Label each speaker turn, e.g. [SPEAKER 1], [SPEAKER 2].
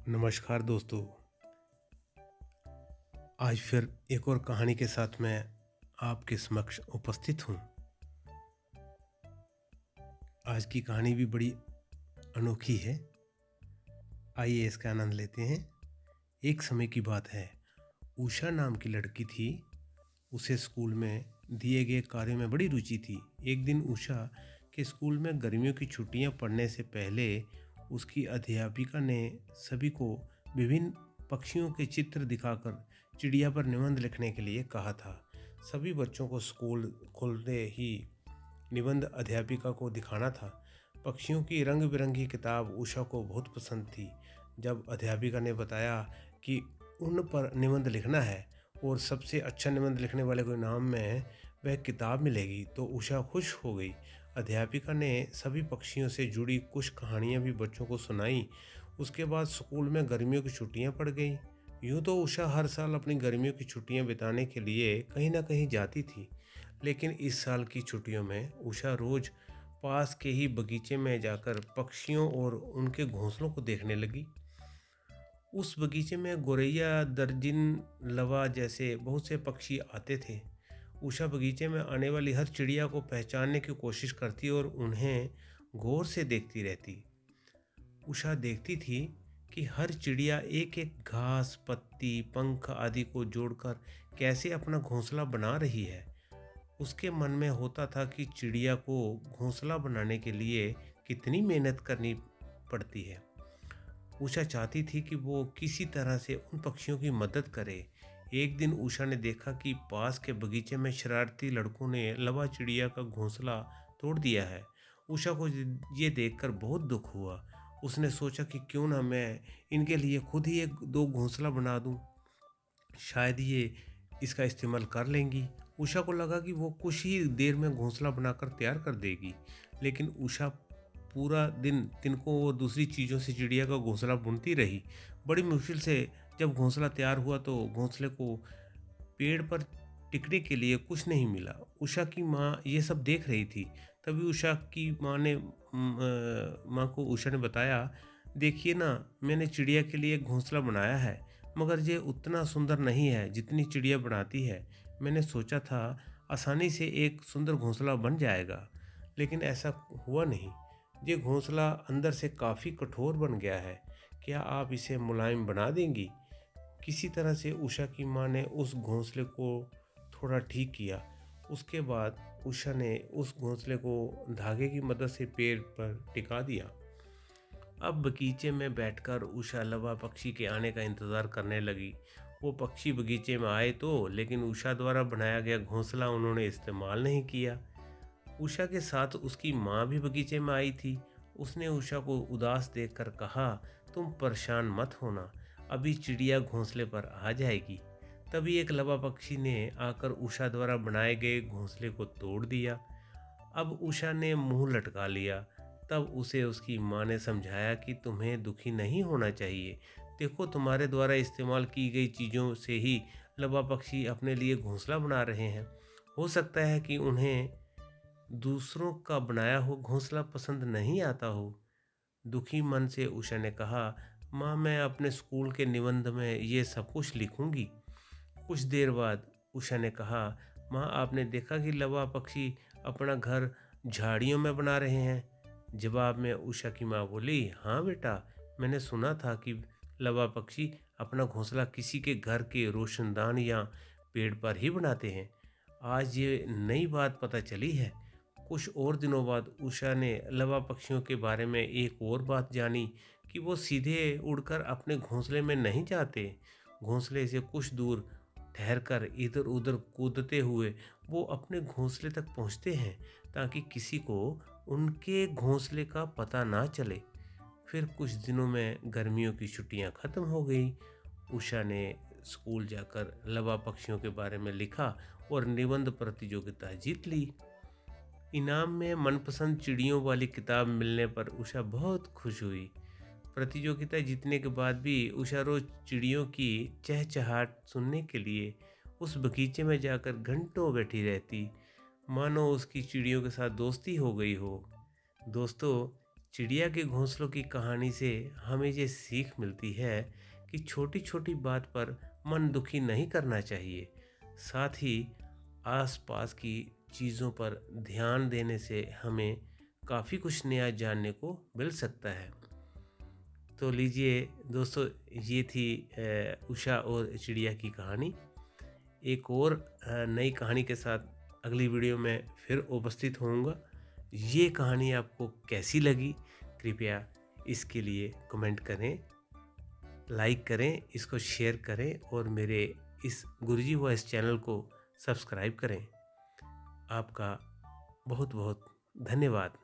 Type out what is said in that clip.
[SPEAKER 1] नमस्कार दोस्तों। आज फिर एक और कहानी के साथ मैं आपके समक्ष उपस्थित हूँ। आज की कहानी भी बड़ी अनोखी है। आइए इसका आनंद लेते हैं। एक समय की बात है। उषा नाम की लड़की थी। उसे स्कूल में दिए गए कार्यों में बड़ी रुचि थी। एक दिन उषा के स्कूल में गर्मियों की छुट्टियां पड़ने से पहले उसकी अध्यापिका ने सभी को विभिन्न पक्षियों के चित्र दिखाकर चिड़िया पर निबंध लिखने के लिए कहा था। सभी बच्चों को स्कूल खोलते ही निबंध अध्यापिका को दिखाना था। पक्षियों की रंग बिरंगी किताब उषा को बहुत पसंद थी। जब अध्यापिका ने बताया कि उन पर निबंध लिखना है और सबसे अच्छा निबंध लिखने वाले को इनाम में वह किताब मिलेगी, तो उषा खुश हो गई। अध्यापिका ने सभी पक्षियों से जुड़ी कुछ कहानियां भी बच्चों को सुनाई। उसके बाद स्कूल में गर्मियों की छुट्टियां पड़ गई। यूं तो उषा हर साल अपनी गर्मियों की छुट्टियां बिताने के लिए कहीं ना कहीं जाती थी, लेकिन इस साल की छुट्टियों में उषा रोज पास के ही बगीचे में जाकर पक्षियों और उनके घोंसलों को देखने लगी। उस बगीचे में गोरैया, दर्जिन, लवा जैसे बहुत से पक्षी आते थे। उषा बगीचे में आने वाली हर चिड़िया को पहचानने की कोशिश करती और उन्हें गौर से देखती रहती। उषा देखती थी कि हर चिड़िया एक एक घास, पत्ती, पंख आदि को जोड़कर कैसे अपना घोंसला बना रही है। उसके मन में होता था कि चिड़िया को घोंसला बनाने के लिए कितनी मेहनत करनी पड़ती है। उषा चाहती थी कि वो किसी तरह से उन पक्षियों की मदद करे। एक दिन उषा ने देखा कि पास के बगीचे में शरारती लड़कों ने लवा चिड़िया का घोंसला तोड़ दिया है। उषा को ये देखकर बहुत दुख हुआ। उसने सोचा कि क्यों ना मैं इनके लिए खुद ही एक दो घोंसला बना दूं। शायद ये इसका इस्तेमाल कर लेंगी। उषा को लगा कि वो कुछ ही देर में घोंसला बनाकर तैयार कर देगी, लेकिन उषा पूरा दिन तिनकों और दूसरी चीज़ों से चिड़िया का घोंसला बुनती रही। बड़ी मुश्किल से जब घोंसला तैयार हुआ तो घोंसले को पेड़ पर टिकने के लिए कुछ नहीं मिला। उषा की माँ ये सब देख रही थी। तभी उषा की माँ को उषा ने बताया, देखिए ना, मैंने चिड़िया के लिए एक घोंसला बनाया है, मगर ये उतना सुंदर नहीं है जितनी चिड़िया बनाती है। मैंने सोचा था आसानी से एक सुंदर घोंसला बन जाएगा, लेकिन ऐसा हुआ नहीं। ये घोंसला अंदर से काफ़ी कठोर बन गया है। क्या आप इसे मुलायम बना देंगी? किसी तरह से उषा की माँ ने उस घोंसले को थोड़ा ठीक किया। उसके बाद उषा ने उस घोंसले को धागे की मदद से पेड़ पर टिका दिया। अब बगीचे में बैठकर उषा लवा पक्षी के आने का इंतज़ार करने लगी। वो पक्षी बगीचे में आए तो, लेकिन उषा द्वारा बनाया गया घोंसला उन्होंने इस्तेमाल नहीं किया। उषा के साथ उसकी माँ भी बगीचे में आई थी। उसने उषा को उदास देखकर कहा, तुम परेशान मत होना, अभी चिड़िया घोंसले पर आ जाएगी। तभी एक लवा पक्षी ने आकर उषा द्वारा बनाए गए घोंसले को तोड़ दिया। अब उषा ने मुंह लटका लिया। तब उसे उसकी माँ ने समझाया कि तुम्हें दुखी नहीं होना चाहिए। देखो, तुम्हारे द्वारा इस्तेमाल की गई चीज़ों से ही लवा पक्षी अपने लिए घोंसला बना रहे हैं। हो सकता है कि उन्हें दूसरों का बनाया हो घोंसला पसंद नहीं आता हो। दुखी मन से उषा ने कहा, माँ, मैं अपने स्कूल के निबंध में ये सब कुछ लिखूंगी। कुछ देर बाद उषा ने कहा, माँ, आपने देखा कि लवा पक्षी अपना घर झाड़ियों में बना रहे हैं? जवाब में उषा की माँ बोली, हाँ बेटा, मैंने सुना था कि लवा पक्षी अपना घोंसला किसी के घर के रोशनदान या पेड़ पर ही बनाते हैं। आज ये नई बात पता चली है। कुछ और दिनों बाद उषा ने लवा पक्षियों के बारे में एक और बात जानी कि वो सीधे उड़कर अपने घोंसले में नहीं जाते। घोंसले से कुछ दूर ठहरकर इधर उधर कूदते हुए वो अपने घोंसले तक पहुंचते हैं, ताकि किसी को उनके घोंसले का पता ना चले। फिर कुछ दिनों में गर्मियों की छुट्टियां खत्म हो गई। उषा ने स्कूल जाकर लवा पक्षियों के बारे में लिखा और निबंध प्रतियोगिता जीत ली। इनाम में मनपसंद चिड़ियों वाली किताब मिलने पर उषा बहुत खुश हुई। प्रतियोगिता जीतने के बाद भी उषा रोज चिड़ियों की चहचहाट सुनने के लिए उस बगीचे में जाकर घंटों बैठी रहती, मानो उसकी चिड़ियों के साथ दोस्ती हो गई हो। दोस्तों, चिड़िया के घोंसलों की कहानी से हमें ये सीख मिलती है कि छोटी छोटी बात पर मन दुखी नहीं करना चाहिए। साथ ही आसपास की चीज़ों पर ध्यान देने से हमें काफ़ी कुछ नया जानने को मिल सकता है। तो लीजिए दोस्तों, ये थी उषा और चिड़िया की कहानी। एक और नई कहानी के साथ अगली वीडियो में फिर उपस्थित होऊंगा। ये कहानी आपको कैसी लगी, कृपया इसके लिए कमेंट करें, लाइक करें, इसको शेयर करें और मेरे इस गुरुजी वॉइस चैनल को सब्सक्राइब करें। आपका बहुत बहुत धन्यवाद।